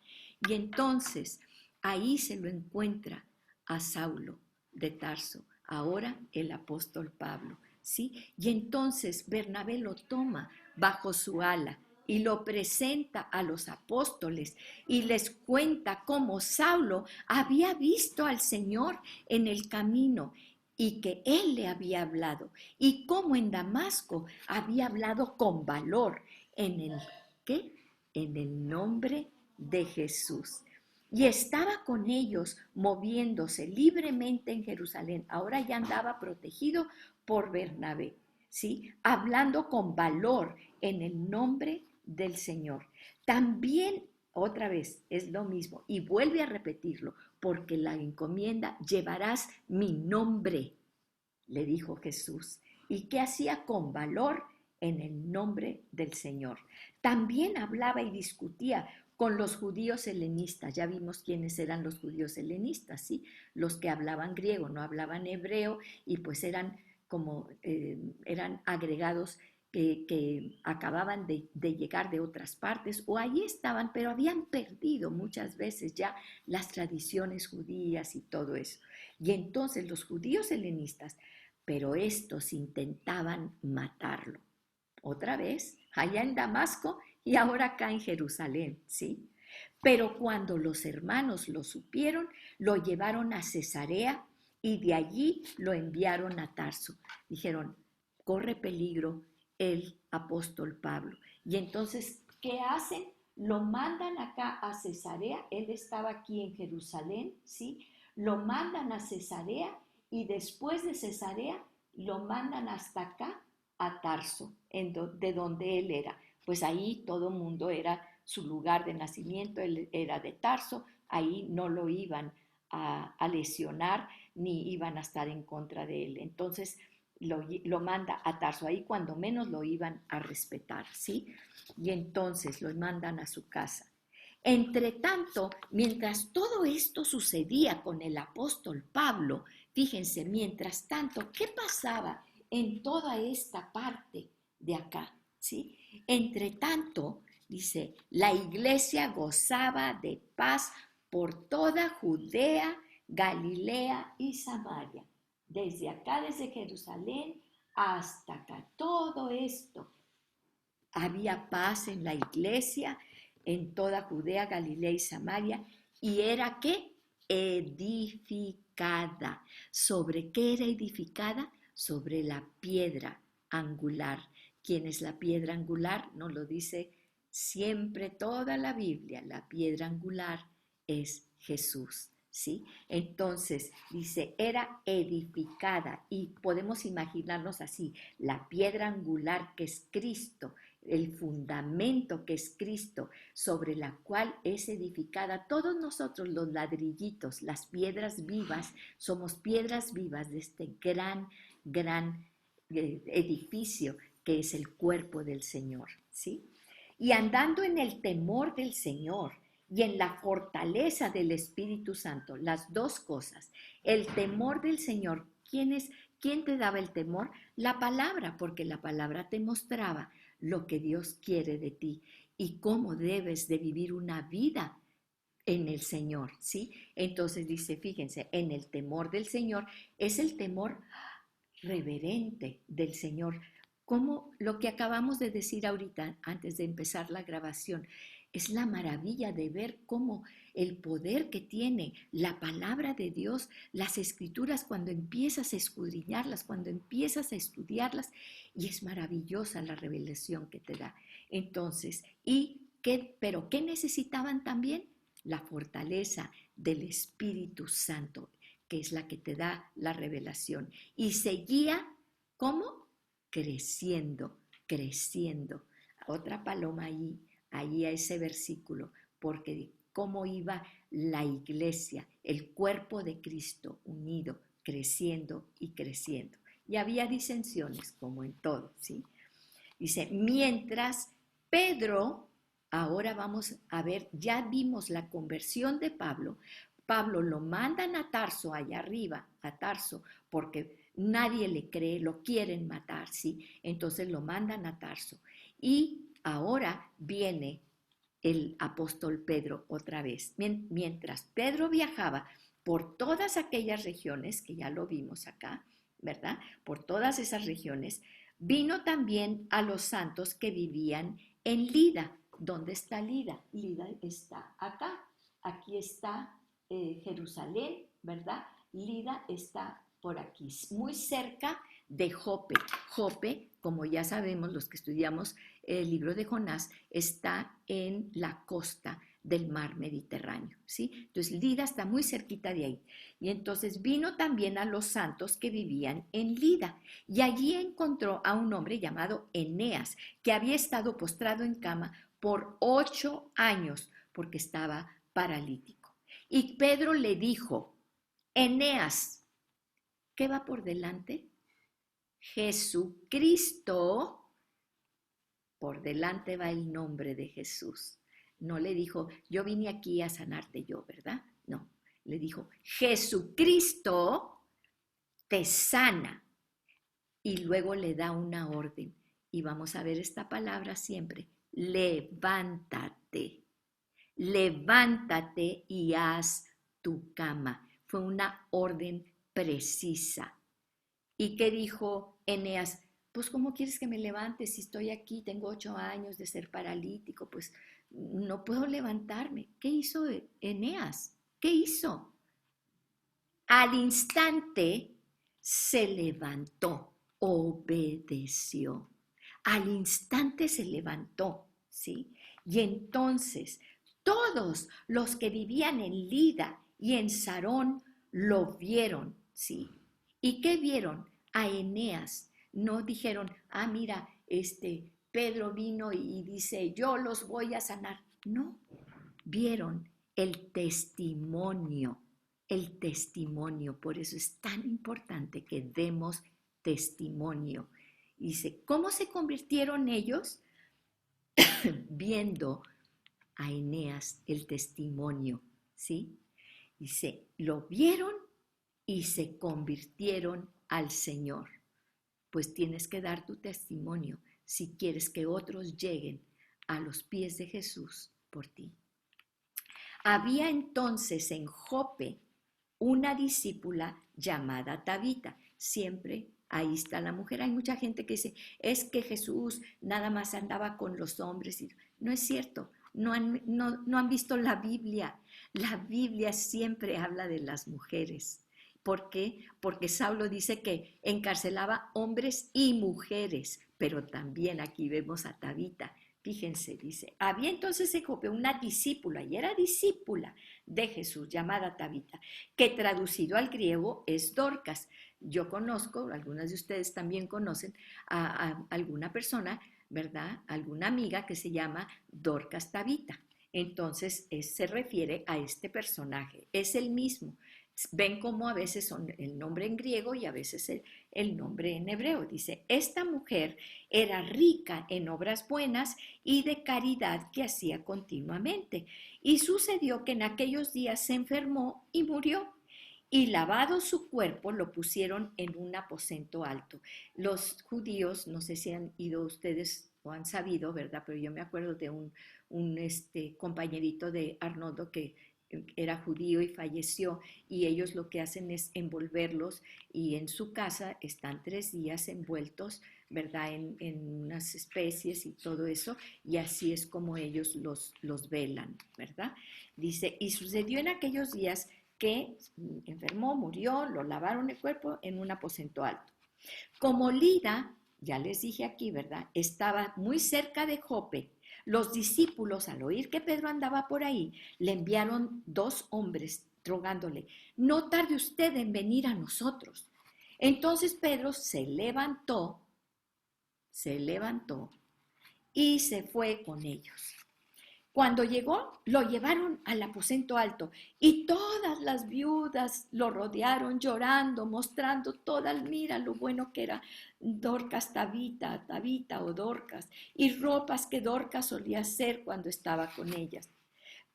Y entonces ahí se lo encuentra a Saulo de Tarso, ahora el apóstol Pablo, ¿sí? Y entonces Bernabé lo toma bajo su ala y lo presenta a los apóstoles y les cuenta cómo Saulo había visto al Señor en el camino y que él le había hablado y cómo en Damasco había hablado con valor en el ¿qué? En el nombre de Jesús. Y estaba con ellos moviéndose libremente en Jerusalén. Ahora ya andaba protegido por Bernabé, ¿sí? Hablando con valor en el nombre del Señor. También, otra vez, es lo mismo. Y vuelve a repetirlo, porque la encomienda llevarás mi nombre, le dijo Jesús. ¿Y qué hacía con valor? En el nombre del Señor. También hablaba y discutía con los judíos helenistas. Ya vimos quiénes eran los judíos helenistas, ¿sí? Los que hablaban griego, no hablaban hebreo y pues eran como, eran agregados que acababan de llegar de otras partes o allí estaban, pero habían perdido muchas veces ya las tradiciones judías y todo eso. Y entonces los judíos helenistas, pero estos intentaban matarlo. Otra vez, allá en Damasco y ahora acá en Jerusalén, ¿sí? Pero cuando los hermanos lo supieron, lo llevaron a Cesarea y de allí lo enviaron a Tarso. Dijeron, corre peligro el apóstol Pablo. Y entonces, ¿qué hacen? Lo mandan acá a Cesarea. Él estaba aquí en Jerusalén, ¿sí? Lo mandan a Cesarea y después de Cesarea lo mandan hasta acá a Tarso, de donde él era. Pues ahí todo el mundo era su lugar de nacimiento, él era de Tarso, ahí no lo iban a lesionar ni iban a estar en contra de él. Entonces lo manda a Tarso, ahí cuando menos lo iban a respetar, ¿sí? Y entonces lo mandan a su casa. Entre tanto, mientras todo esto sucedía con el apóstol Pablo, fíjense, mientras tanto, ¿qué pasaba en toda esta parte de acá? ¿Sí? Entre tanto, dice, la iglesia gozaba de paz por toda Judea, Galilea y Samaria. Desde acá, desde Jerusalén hasta acá, todo esto. Había paz en la iglesia, en toda Judea, Galilea y Samaria, y era ¿qué? Edificada. ¿Sobre qué era edificada? Sobre la piedra angular. ¿Quién es la piedra angular? Nos lo dice siempre toda la Biblia. La piedra angular es Jesús, ¿sí? Entonces, dice, era edificada y podemos imaginarnos así, la piedra angular que es Cristo, el fundamento que es Cristo, sobre la cual es edificada. Todos nosotros los ladrillitos, las piedras vivas, somos piedras vivas de este gran edificio que es el cuerpo del Señor, ¿sí? Y andando en el temor del Señor y en la fortaleza del Espíritu Santo, las dos cosas, el temor del Señor, ¿quién te daba el temor? La palabra, porque la palabra te mostraba lo que Dios quiere de ti y cómo debes de vivir una vida en el Señor, ¿sí? Entonces dice, fíjense, en el temor del Señor es el temor reverente del Señor, como lo que acabamos de decir ahorita antes de empezar la grabación. Es la maravilla de ver cómo el poder que tiene la palabra de Dios, las escrituras, cuando empiezas a escudriñarlas, cuando empiezas a estudiarlas, y es maravillosa la revelación que te da. Entonces, ¿pero qué necesitaban también? La fortaleza del Espíritu Santo, que es la que te da la revelación. Y seguía, ¿cómo? Creciendo, creciendo. Otra paloma ahí a ese versículo, porque cómo iba la iglesia, el cuerpo de Cristo unido, creciendo y creciendo. Y había disensiones, como en todo, ¿sí? Dice, mientras Pedro, ahora vamos a ver, ya vimos la conversión de Pablo. Pablo lo mandan a Tarso, allá arriba, a Tarso, porque nadie le cree, lo quieren matar, ¿sí? Entonces lo mandan a Tarso. Y ahora viene el apóstol Pedro otra vez. Mientras Pedro viajaba por todas aquellas regiones, que ya lo vimos acá, ¿verdad? Por todas esas regiones, vino también a los santos que vivían en Lida. ¿Dónde está Lida? Lida está acá. Aquí está Jerusalén, ¿verdad? Lida está por aquí, muy cerca de Jope. Jope, como ya sabemos los que estudiamos el libro de Jonás, está en la costa del mar Mediterráneo, ¿sí? Entonces Lida está muy cerquita de ahí. Y entonces vino también a los santos que vivían en Lida y allí encontró a un hombre llamado Eneas, que había estado postrado en cama por 8 años porque estaba paralítico. Y Pedro le dijo, Eneas, ¿qué va por delante? Jesucristo. Por delante va el nombre de Jesús. No le dijo, yo vine aquí a sanarte yo, ¿verdad? No, le dijo, Jesucristo te sana. Y luego le da una orden. Y vamos a ver esta palabra siempre, levántate. Levántate y haz tu cama. Fue una orden precisa. ¿Y qué dijo Eneas? Pues ¿cómo quieres que me levante si estoy aquí? Tengo 8 años de ser paralítico, pues no puedo levantarme. ¿Qué hizo Eneas? ¿Qué hizo? Al instante se levantó, obedeció. Al instante se levantó, ¿sí? Y entonces todos los que vivían en Lida y en Sarón lo vieron, ¿sí? ¿Y qué vieron? A Eneas. No dijeron, mira, Pedro vino y dice, yo los voy a sanar. No, vieron el testimonio, el testimonio. Por eso es tan importante que demos testimonio. Dice, ¿cómo se convirtieron ellos? Viendo a Eneas el testimonio, ¿sí? Dice, lo vieron y se convirtieron al Señor. Pues tienes que dar tu testimonio si quieres que otros lleguen a los pies de Jesús por ti. Había entonces en Jope una discípula llamada Tabita. Siempre ahí está la mujer. Hay mucha gente que dice, es que Jesús nada más andaba con los hombres. No es cierto, no han visto la Biblia. La Biblia siempre habla de las mujeres. ¿Por qué? Porque Saulo dice que encarcelaba hombres y mujeres, pero también aquí vemos a Tabita. Fíjense, dice, había entonces en Jope una discípula, y era discípula de Jesús, llamada Tabita, que traducido al griego es Dorcas. Yo conozco, algunas de ustedes también conocen a alguna persona, ¿verdad? Alguna amiga que se llama Dorcas Tabita. Entonces, se refiere a este personaje, es el mismo. Ven cómo a veces son el nombre en griego y a veces el nombre en hebreo. Dice, esta mujer era rica en obras buenas y de caridad que hacía continuamente. Y sucedió que en aquellos días se enfermó y murió. Y lavado su cuerpo lo pusieron en un aposento alto. Los judíos, no sé si han ido ustedes o han sabido, ¿verdad? Pero yo me acuerdo de un compañerito de Arnoldo que era judío y falleció, y ellos lo que hacen es envolverlos y en su casa están 3 días envueltos, ¿verdad? En unas especies y todo eso, y así es como ellos los velan, ¿verdad? Dice, y sucedió en aquellos días que enfermó, murió, lo lavaron el cuerpo en un aposento alto. Como Lida, ya les dije aquí, ¿verdad? Estaba muy cerca de Jope. Los discípulos, al oír que Pedro andaba por ahí, le enviaron 2 hombres rogándole, no tarde usted en venir a nosotros. Entonces Pedro se levantó y se fue con ellos. Cuando llegó, lo llevaron al aposento alto y todas las viudas lo rodearon llorando, mostrando todas, mira lo bueno que era Dorcas, Tabita o Dorcas, y ropas que Dorcas solía hacer cuando estaba con ellas.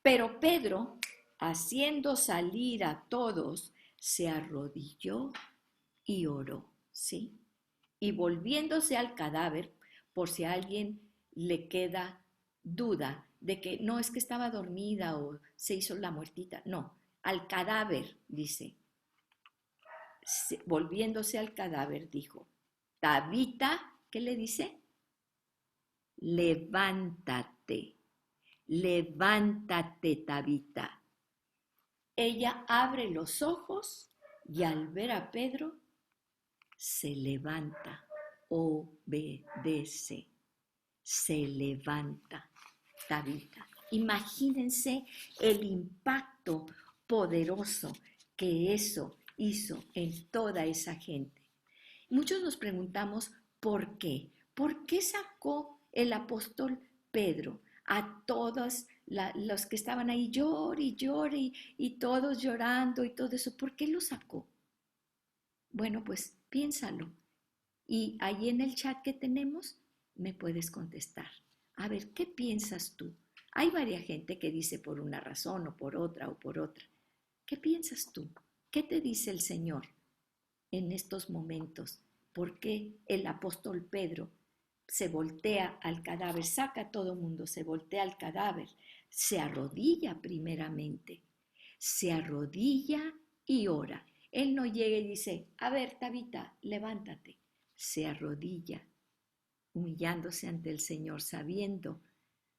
Pero Pedro, haciendo salir a todos, se arrodilló y oró, ¿sí? Y volviéndose al cadáver, por si a alguien le queda duda de que no es que estaba dormida o se hizo la muertita, no, al cadáver, dice, volviéndose al cadáver, dijo, Tabita, ¿qué le dice? Levántate, levántate, Tabita. Ella abre los ojos y al ver a Pedro, se levanta, obedece, se levanta, Tabita. Imagínense el impacto poderoso que eso hizo en toda esa gente. Muchos nos preguntamos por qué. ¿Por qué sacó el apóstol Pedro a todos los que estaban ahí llore y llore y todos llorando y todo eso? ¿Por qué lo sacó? Bueno, pues piénsalo. Y ahí en el chat que tenemos me puedes contestar. A ver, ¿qué piensas tú? Hay varias gente que dice por una razón o por otra o por otra. ¿Qué piensas tú? ¿Qué te dice el Señor en estos momentos? ¿Por qué el apóstol Pedro se voltea al cadáver, saca a todo mundo, se voltea al cadáver, se arrodilla primeramente, se arrodilla y ora? Él no llega y dice, a ver, Tabita, levántate. Se arrodilla, humillándose ante el Señor, sabiendo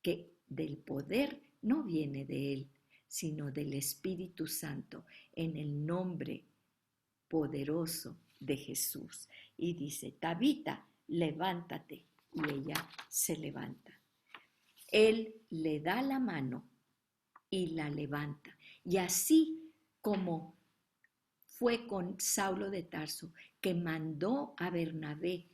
que del poder no viene de Él, sino del Espíritu Santo, en el nombre poderoso de Jesús. Y dice, Tabita, levántate. Y ella se levanta. Él le da la mano y la levanta. Y así como fue con Saulo de Tarso, que mandó a Bernabé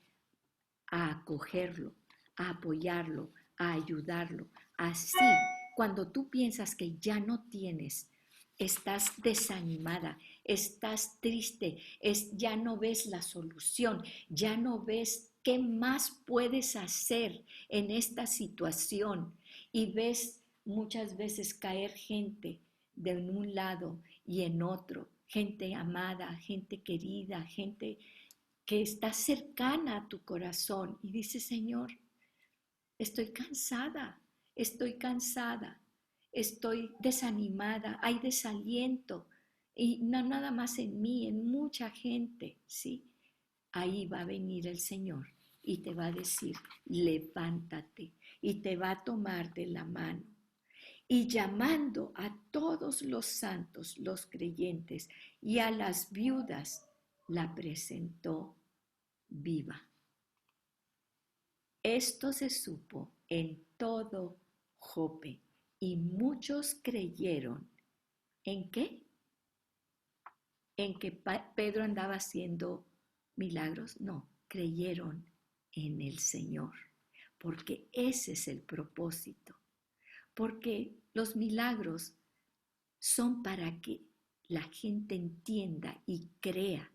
a acogerlo, a apoyarlo, a ayudarlo. Así, cuando tú piensas que ya no tienes, estás desanimada, estás triste, ya no ves la solución, ya no ves qué más puedes hacer en esta situación y ves muchas veces caer gente de un lado y en otro, gente amada, gente querida, gente que está cercana a tu corazón y dice, Señor, estoy cansada, estoy desanimada, hay desaliento y no nada más en mí, en mucha gente, ¿sí? Ahí va a venir el Señor y te va a decir, levántate, y te va a tomar de la mano. Y llamando a todos los santos, los creyentes y a las viudas, la presentó viva. Esto se supo en todo Jope y muchos creyeron. ¿En qué? ¿En que Pedro andaba haciendo milagros? No, creyeron en el Señor, porque ese es el propósito. Porque los milagros son para que la gente entienda y crea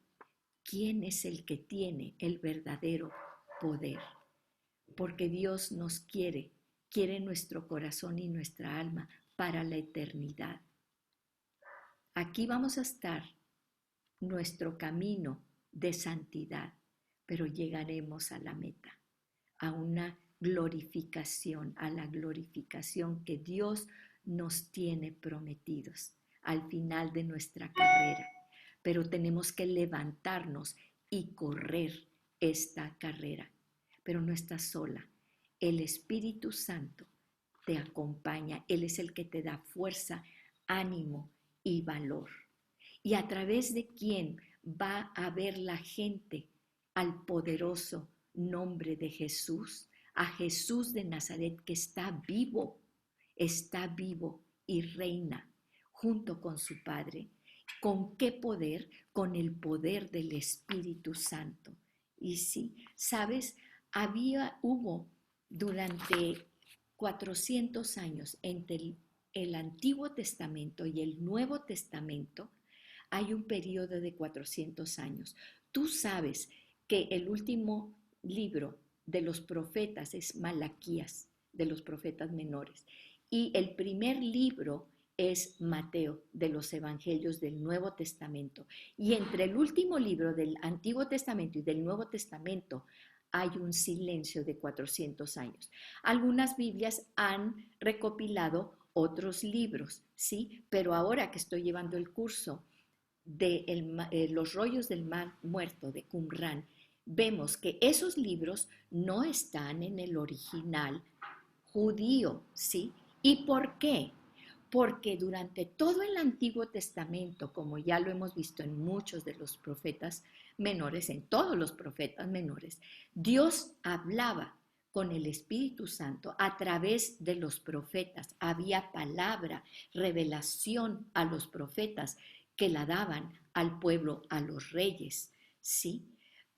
quién es el que tiene el verdadero poder. Porque Dios nos quiere nuestro corazón y nuestra alma para la eternidad. Aquí vamos a estar nuestro camino de santidad, pero llegaremos a la meta, a una glorificación, a la glorificación que Dios nos tiene prometidos al final de nuestra carrera. Pero tenemos que levantarnos y correr esta carrera. Pero no estás sola. El Espíritu Santo te acompaña. Él es el que te da fuerza, ánimo y valor. ¿Y a través de quién va a ver la gente al poderoso nombre de Jesús? A Jesús de Nazaret, que está vivo y reina junto con su Padre. ¿Con qué poder? Con el poder del Espíritu Santo. Y sí, ¿sabes? Hubo durante 400 años entre el Antiguo Testamento y el Nuevo Testamento, hay un periodo de 400 años. Tú sabes que el último libro de los profetas es Malaquías, de los profetas menores, y el primer libro es Mateo, de los evangelios del Nuevo Testamento. Y entre el último libro del Antiguo Testamento y del Nuevo Testamento hay un silencio de 400 años. Algunas Biblias han recopilado otros libros, ¿sí? Pero ahora que estoy llevando el curso de los rollos del mar muerto de Qumran, vemos que esos libros no están en el original judío, ¿sí? ¿Y por qué? Porque durante todo el Antiguo Testamento, como ya lo hemos visto en muchos de los profetas menores, en todos los profetas menores, Dios hablaba con el Espíritu Santo a través de los profetas. Había palabra, revelación a los profetas que la daban al pueblo, a los reyes, ¿sí?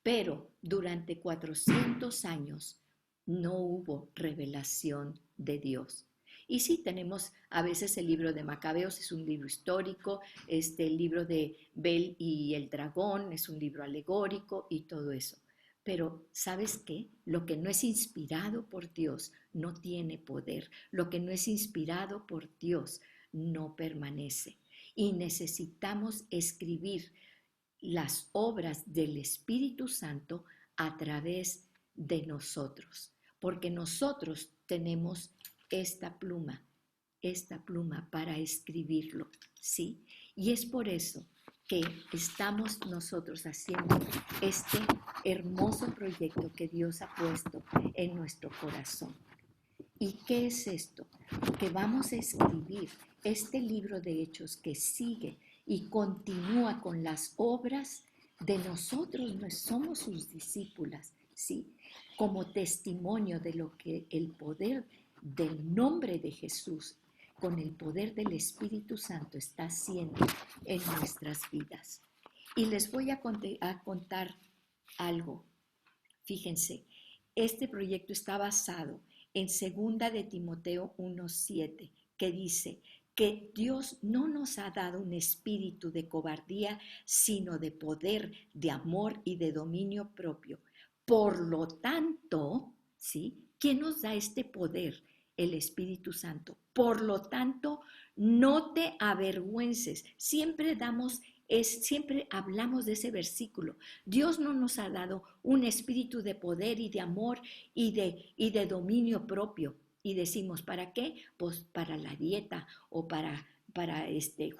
Pero durante 400 años no hubo revelación de Dios. Y sí, tenemos a veces el libro de Macabeos, es un libro histórico, el libro de Bel y el dragón es un libro alegórico y todo eso. Pero ¿sabes qué? Lo que no es inspirado por Dios no tiene poder. Lo que no es inspirado por Dios no permanece. Y necesitamos escribir las obras del Espíritu Santo a través de nosotros, porque nosotros tenemos esta pluma para escribirlo, ¿sí? Y es por eso que estamos nosotros haciendo este hermoso proyecto que Dios ha puesto en nuestro corazón. ¿Y qué es esto? Que vamos a escribir este libro de Hechos que sigue y continúa con las obras de nosotros, no somos sus discípulas, ¿sí? Como testimonio de lo que el poder del nombre de Jesús, con el poder del Espíritu Santo, está haciendo en nuestras vidas. Y les voy a contar algo. Fíjense, este proyecto está basado en 2 de Timoteo 1:7, que dice que Dios no nos ha dado un espíritu de cobardía, sino de poder, de amor y de dominio propio. Por lo tanto, ¿sí? ¿Quién nos da este poder? El Espíritu Santo. Por lo tanto, no te avergüences. Siempre hablamos de ese versículo. Dios no nos ha dado un espíritu de poder y de amor y de dominio propio. Y decimos, ¿para qué? Pues para la dieta o para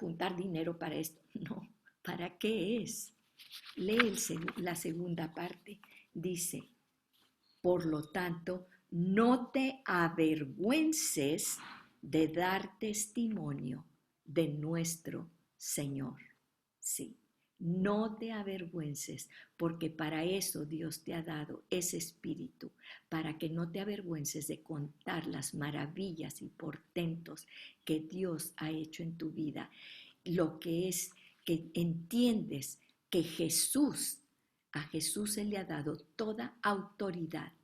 juntar dinero para esto. No, ¿para qué es? Lee la segunda parte. Dice, por lo tanto, no te avergüences de dar testimonio de nuestro Señor. Sí, no te avergüences, porque para eso Dios te ha dado ese espíritu, para que no te avergüences de contar las maravillas y portentos que Dios ha hecho en tu vida. Lo que es que entiendes que a Jesús se le ha dado toda autoridad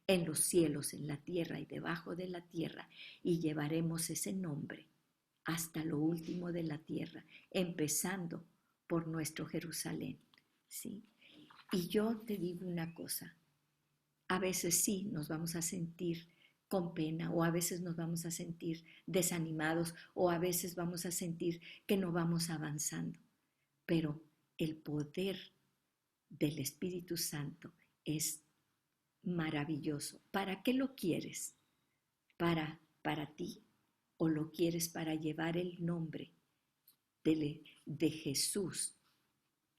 en los cielos, en la tierra y debajo de la tierra, y llevaremos ese nombre hasta lo último de la tierra, empezando por nuestro Jerusalén, ¿sí? Y yo te digo una cosa, a veces sí nos vamos a sentir con pena o a veces nos vamos a sentir desanimados o a veces vamos a sentir que no vamos avanzando, pero el poder del Espíritu Santo es maravilloso. ¿Para qué lo quieres? ¿Para ti? ¿O lo quieres para llevar el nombre de Jesús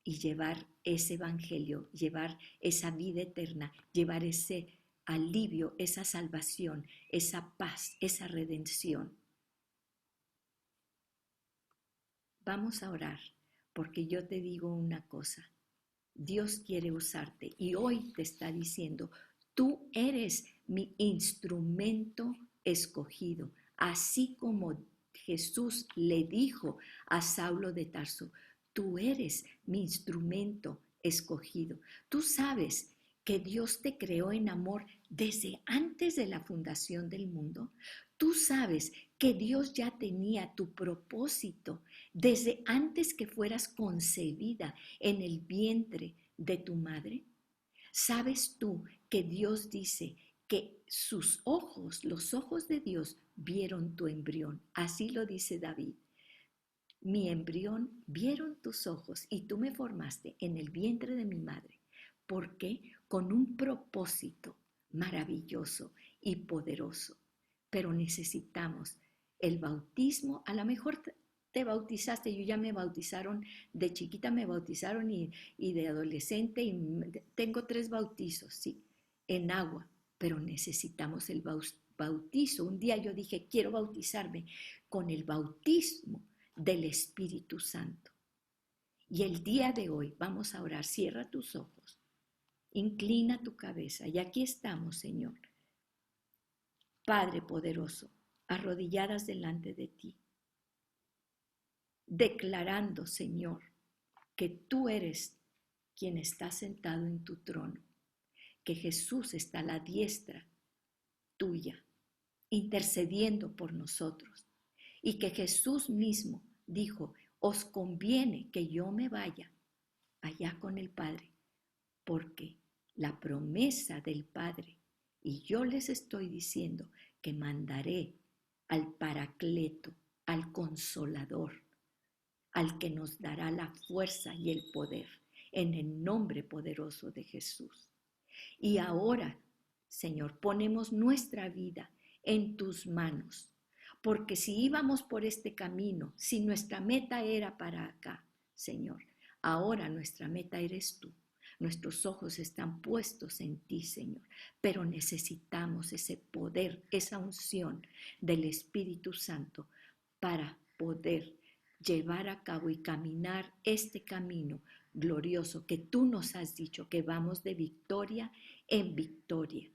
y llevar ese evangelio, llevar esa vida eterna, llevar ese alivio, esa salvación, esa paz, esa redención? Vamos a orar, porque yo te digo una cosa. Dios quiere usarte y hoy te está diciendo, tú eres mi instrumento escogido, así como Jesús le dijo a Saulo de Tarso, tú eres mi instrumento escogido. Tú sabes que Dios te creó en amor desde antes de la fundación del mundo? ¿Tú sabes que Dios ya tenía tu propósito desde antes que fueras concebida en el vientre de tu madre? ¿Sabes tú que Dios dice que sus ojos, los ojos de Dios, vieron tu embrión? Así lo dice David. Mi embrión vieron tus ojos y tú me formaste en el vientre de mi madre. ¿Por qué? Con un propósito maravilloso y poderoso. Pero necesitamos el bautismo. A lo mejor te bautizaste, yo ya me bautizaron, de chiquita me bautizaron y de adolescente, y tengo 3 bautizos, sí, en agua, pero necesitamos el bautizo. Un día yo dije, quiero bautizarme con el bautismo del Espíritu Santo. Y el día de hoy vamos a orar. Cierra tus ojos, inclina tu cabeza y aquí estamos, Señor. Padre poderoso, arrodilladas delante de ti, declarando, Señor, que tú eres quien está sentado en tu trono, que Jesús está a la diestra tuya, intercediendo por nosotros, y que Jesús mismo dijo, os conviene que yo me vaya allá con el Padre, porque la promesa del Padre, y yo les estoy diciendo que mandaré al Paracleto, al Consolador, al que nos dará la fuerza y el poder, en el nombre poderoso de Jesús. Y ahora, Señor, ponemos nuestra vida en tus manos, porque si íbamos por este camino, si nuestra meta era para acá, Señor, ahora nuestra meta eres tú. Nuestros ojos están puestos en ti, Señor, pero necesitamos ese poder, esa unción del Espíritu Santo para poder llevar a cabo y caminar este camino glorioso que tú nos has dicho que vamos de victoria en victoria,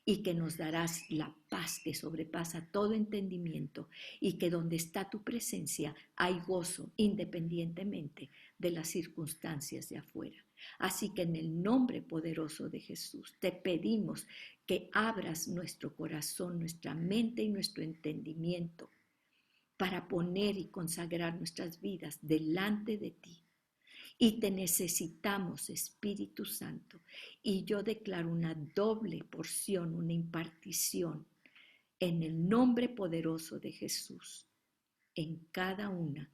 y que nos darás la paz que sobrepasa todo entendimiento, y que donde está tu presencia hay gozo independientemente de las circunstancias de afuera. Así que en el nombre poderoso de Jesús te pedimos que abras nuestro corazón, nuestra mente y nuestro entendimiento para poner y consagrar nuestras vidas delante de ti. Y te necesitamos, Espíritu Santo. Y yo declaro una doble porción, una impartición en el nombre poderoso de Jesús, en cada una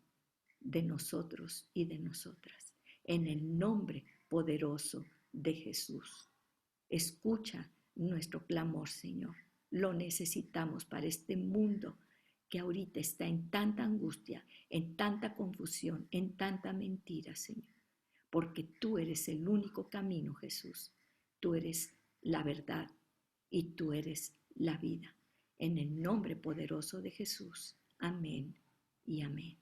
de nosotros y de nosotras. En el nombre poderoso de Jesús. Escucha nuestro clamor, Señor. Lo necesitamos para este mundo que ahorita está en tanta angustia, en tanta confusión, en tanta mentira, Señor. Porque tú eres el único camino, Jesús. Tú eres la verdad y tú eres la vida. En el nombre poderoso de Jesús. Amén y amén.